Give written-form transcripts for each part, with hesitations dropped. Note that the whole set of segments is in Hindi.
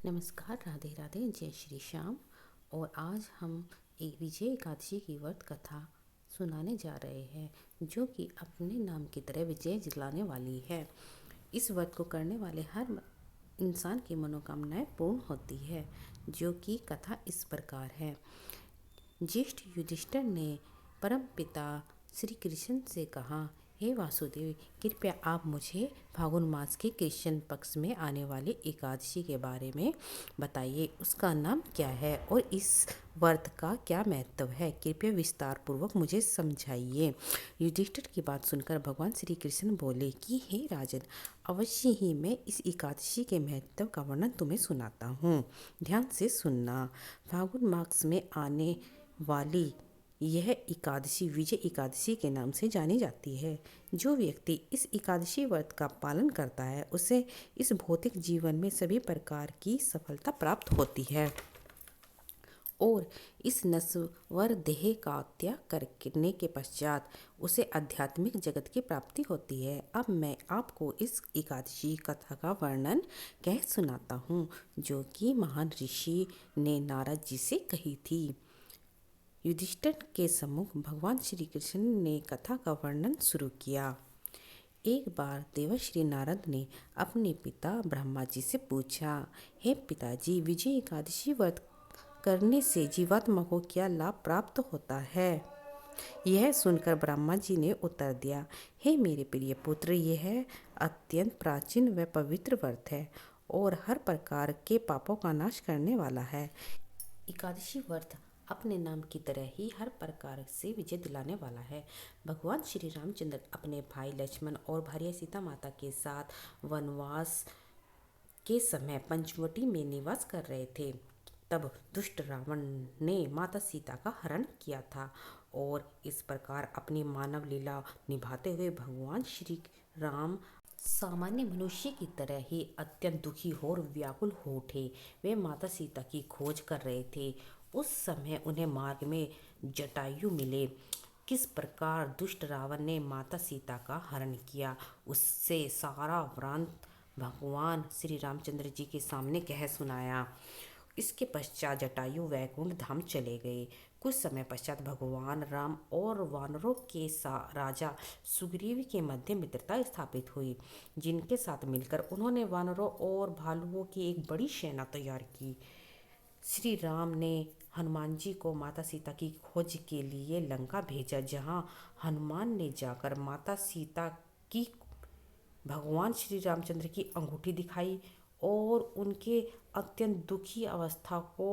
नमस्कार, राधे राधे, जय श्री श्याम। और आज हम एक विजय एकादशी की व्रत कथा सुनाने जा रहे हैं, जो कि अपने नाम की तरह विजय दिलाने वाली है। इस व्रत को करने वाले हर इंसान की मनोकामनाएं पूर्ण होती है। जो कि कथा इस प्रकार है। ज्येष्ठ युधिष्ठिर ने परम पिता श्री कृष्ण से कहा, हे वासुदेव, कृपया आप मुझे फागुन मास के कृष्ण पक्ष में आने वाली एकादशी के बारे में बताइए। उसका नाम क्या है और इस व्रत का क्या महत्व है? कृपया विस्तार पूर्वक मुझे समझाइए। युधिष्ठिर की बात सुनकर भगवान श्री कृष्ण बोले कि हे राजन, अवश्य ही मैं इस एकादशी के महत्व का वर्णन तुम्हें सुनाता हूँ। ध्यान से सुनना। फागुन मास में आने वाली यह एकादशी विजय एकादशी के नाम से जानी जाती है। जो व्यक्ति इस एकादशी व्रत का पालन करता है, उसे इस भौतिक जीवन में सभी प्रकार की सफलता प्राप्त होती है और इस नश्वर देह का त्याग करने के पश्चात उसे आध्यात्मिक जगत की प्राप्ति होती है। अब मैं आपको इस एकादशी कथा का वर्णन कह सुनाता हूँ, जो कि महान ऋषि ने नारद जी से कही थी। युधिष्ठिर के सम्मुख भगवान श्री कृष्ण ने कथा का वर्णन शुरू किया। एक बार देवर्षि नारद ने अपने पिता ब्रह्मा जी से पूछा, हे पिताजी, विजय एकादशी व्रत करने से जीवात्मा को क्या लाभ प्राप्त होता है? यह सुनकर ब्रह्मा जी ने उत्तर दिया, हे मेरे प्रिय पुत्र, यह अत्यंत प्राचीन व पवित्र व्रत है और हर प्रकार के पापों का नाश करने वाला है। एकादशी व्रत अपने नाम की तरह ही हर प्रकार से विजय दिलाने वाला है। भगवान श्री रामचंद्र अपने भाई लक्ष्मण और भार्या सीता माता के साथ वनवास के समय पंचवटी में निवास कर रहे थे। तब दुष्ट रावण ने माता सीता का हरण किया था और इस प्रकार अपनी मानव लीला निभाते हुए भगवान श्री राम सामान्य मनुष्य की तरह ही अत्यंत दुखी और व्याकुल हो उठे। वे माता सीता की खोज कर रहे थे। उस समय उन्हें मार्ग में जटायु मिले। किस प्रकार दुष्ट रावण ने माता सीता का हरण किया, उससे सारा वृत्तांत भगवान श्री रामचंद्र जी के सामने कह सुनाया। इसके पश्चात जटायु वैकुंठ धाम चले गए। कुछ समय पश्चात भगवान राम और वानरों के राजा सुग्रीव के मध्य मित्रता स्थापित हुई, जिनके साथ मिलकर उन्होंने वानरों और भालुओं की एक बड़ी सेना तैयार की। श्री राम ने हनुमान जी को माता सीता की खोज के लिए लंका भेजा, जहां हनुमान ने जाकर माता सीता की भगवान श्री रामचंद्र की अंगूठी दिखाई और उनके अत्यंत दुखी अवस्था को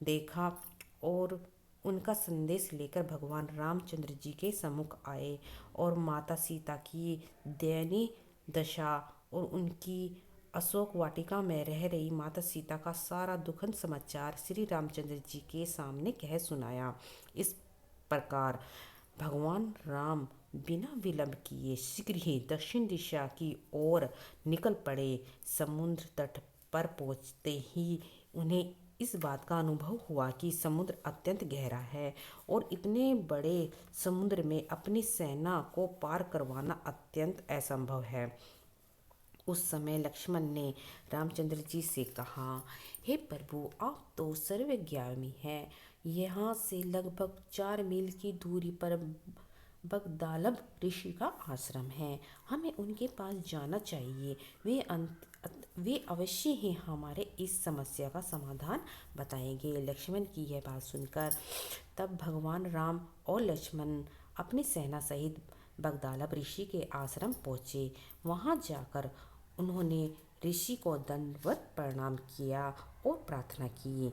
देखा और उनका संदेश लेकर भगवान रामचंद्र जी के सम्मुख आए और माता सीता की दयनीय दशा और उनकी अशोक वाटिका में रह रही माता सीता का सारा दुखद समाचार श्री रामचंद्र जी के सामने कह सुनाया। इस प्रकार भगवान राम बिना विलंब किए शीघ्र ही दक्षिण दिशा की ओर निकल पड़े। समुद्र तट पर पहुंचते ही उन्हें इस बात का अनुभव हुआ कि समुद्र अत्यंत गहरा है और इतने बड़े समुद्र में अपनी सेना को पार करवाना अत्यंत असंभव है। उस समय लक्ष्मण ने रामचंद्र जी से कहा, हे प्रभु, आप तो सर्वज्ञानी हैं। यहाँ से लगभग 4 मील की दूरी पर बगदालब ऋषि का आश्रम है। हमें उनके पास जाना चाहिए। वे अवश्य ही हमारे इस समस्या का समाधान बताएंगे। लक्ष्मण की यह बात सुनकर तब भगवान राम और लक्ष्मण अपनी सेना सहित बगदालब ऋषि के आश्रम पहुँचे। वहाँ जाकर उन्होंने ऋषि को दंडवत प्रणाम किया और प्रार्थना की।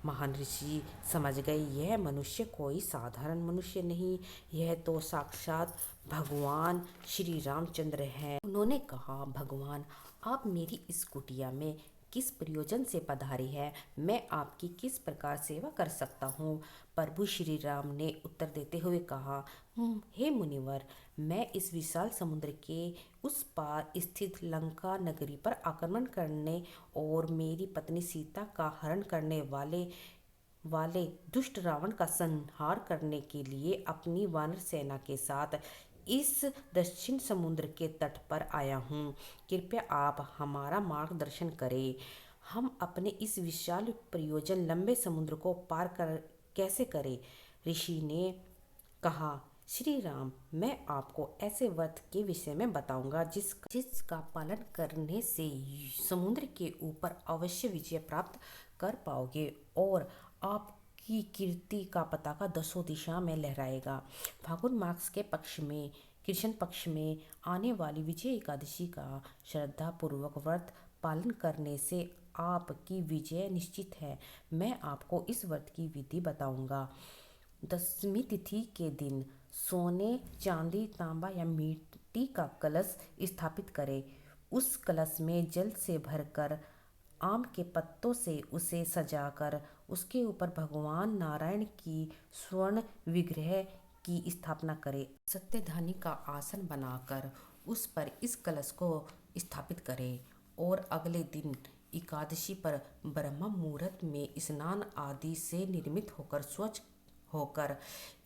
महान ऋषि समझ गए, यह मनुष्य कोई साधारण मनुष्य नहीं, यह तो साक्षात भगवान श्री रामचंद्र है। उन्होंने कहा, भगवान, आप मेरी इस कुटिया में किस प्रयोजन से पधारे हैं? मैं आपकी किस प्रकार सेवा कर सकता हूँ? प्रभु श्री राम ने उत्तर देते हुए कहा, हे मुनिवर, मैं इस विशाल समुद्र के उस पार स्थित लंका नगरी पर आक्रमण करने और मेरी पत्नी सीता का हरण करने वाले दुष्ट रावण का संहार करने के लिए अपनी वानर सेना के साथ इस दक्षिण समुद्र के तट पर आया हूँ। कृपया आप हमारा मार्गदर्शन करें। हम अपने इस विशाल प्रयोजन लंबे समुद्र को पार कर कैसे करें? ऋषि ने कहा, श्री राम, मैं आपको ऐसे व्रत के विषय में बताऊंगा जिसका पालन करने से समुद्र के ऊपर अवश्य विजय प्राप्त कर पाओगे और आपकी कीर्ति का पताका दसों दिशा में लहराएगा। फागुन मास के पक्ष में कृष्ण पक्ष में आने वाली विजय एकादशी का श्रद्धा पूर्वक व्रत पालन करने से आपकी विजय निश्चित है। मैं आपको इस व्रत की विधि बताऊंगा। दशमी तिथि के दिन सोने, चांदी, तांबा या मिट्टी का कलश स्थापित करें। उस कलश में जल से भरकर आम के पत्तों से उसे सजाकर उसके ऊपर भगवान नारायण की स्वर्ण विग्रह की स्थापना करें। सत्य धानी का आसन बनाकर उस पर इस कलश को स्थापित करें और अगले दिन एकादशी पर ब्रह्म मुहूर्त में स्नान आदि से निर्मित होकर स्वच्छ होकर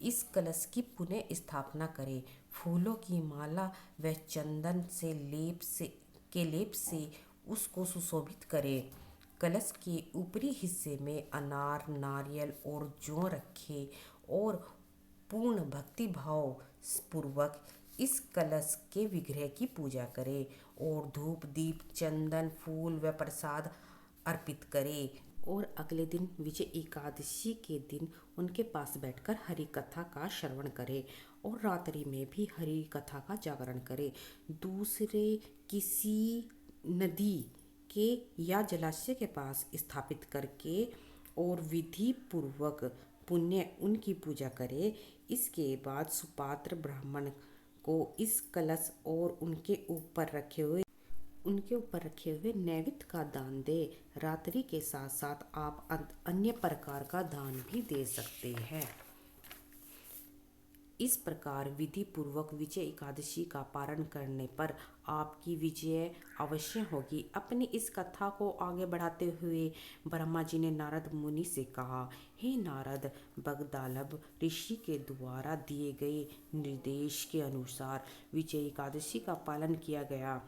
इस कलश की पुनः स्थापना करें। फूलों की माला व चंदन से लेप से उसको सुशोभित करें। कलश के ऊपरी हिस्से में अनार, नारियल और जौ रखें और पूर्ण भक्ति भाव पूर्वक इस कलश के विग्रह की पूजा करें और धूप, दीप, चंदन, फूल व प्रसाद अर्पित करें और अगले दिन विजय एकादशी के दिन उनके पास बैठकर हरि कथा का श्रवण करें और रात्रि में भी हरि कथा का जागरण करें। दूसरे किसी नदी के या जलाशय के पास स्थापित करके और विधि पूर्वक पुण्य उनकी पूजा करें। इसके बाद सुपात्र ब्राह्मण को इस कलश और उनके ऊपर रखे हुए नैवेद्य का दान दे। रात्रि के साथ साथ आप अन्य प्रकार का दान भी दे सकते हैं। इस प्रकार विधि पूर्वक विजय एकादशी का पारण करने पर आपकी विजय अवश्य होगी। अपनी इस कथा को आगे बढ़ाते हुए ब्रह्मा जी ने नारद मुनि से कहा, हे नारद, बगदालब ऋषि के द्वारा दिए गए निर्देश के अनुसार विजय एकादशी का पालन किया गया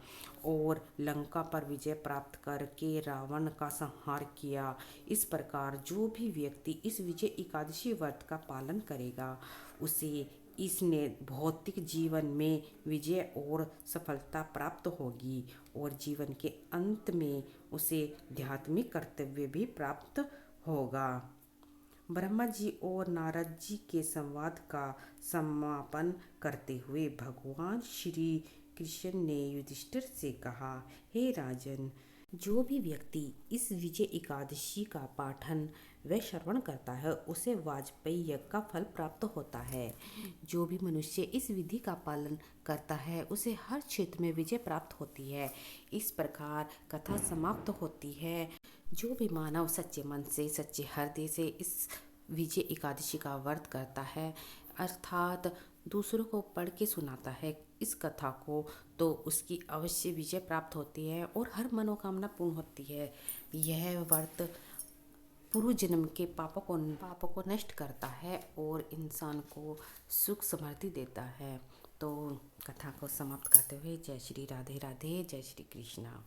और लंका पर विजय प्राप्त करके रावण का संहार किया। इस प्रकार जो भी व्यक्ति इस विजय एकादशी व्रत का पालन करेगा उसे इसने भौतिक जीवन में विजय और सफलता प्राप्त होगी और जीवन के अंत में उसे आध्यात्मिक कर्तव्य भी प्राप्त होगा। ब्रह्मा जी और नारद जी के संवाद का समापन करते हुए भगवान श्री कृष्ण ने युधिष्ठिर से कहा, हे राजन, जो भी व्यक्ति इस विजय एकादशी का पाठन व श्रवण करता है उसे वाजपेयी यज्ञ का फल प्राप्त होता है। जो भी मनुष्य इस विधि का पालन करता है उसे हर क्षेत्र में विजय प्राप्त होती है। इस प्रकार कथा समाप्त होती है। जो भी मानव सच्चे मन से, सच्चे हृदय से इस विजय एकादशी का व्रत करता है अर्थात दूसरों को पढ़ के सुनाता है इस कथा को, तो उसकी अवश्य विजय प्राप्त होती है और हर मनोकामना पूर्ण होती है। यह व्रत पूर्व जन्म के पापों को नष्ट करता है और इंसान को सुख समृद्धि देता है। तो कथा को समाप्त करते हुए जय श्री राधे राधे, जय श्री कृष्णा।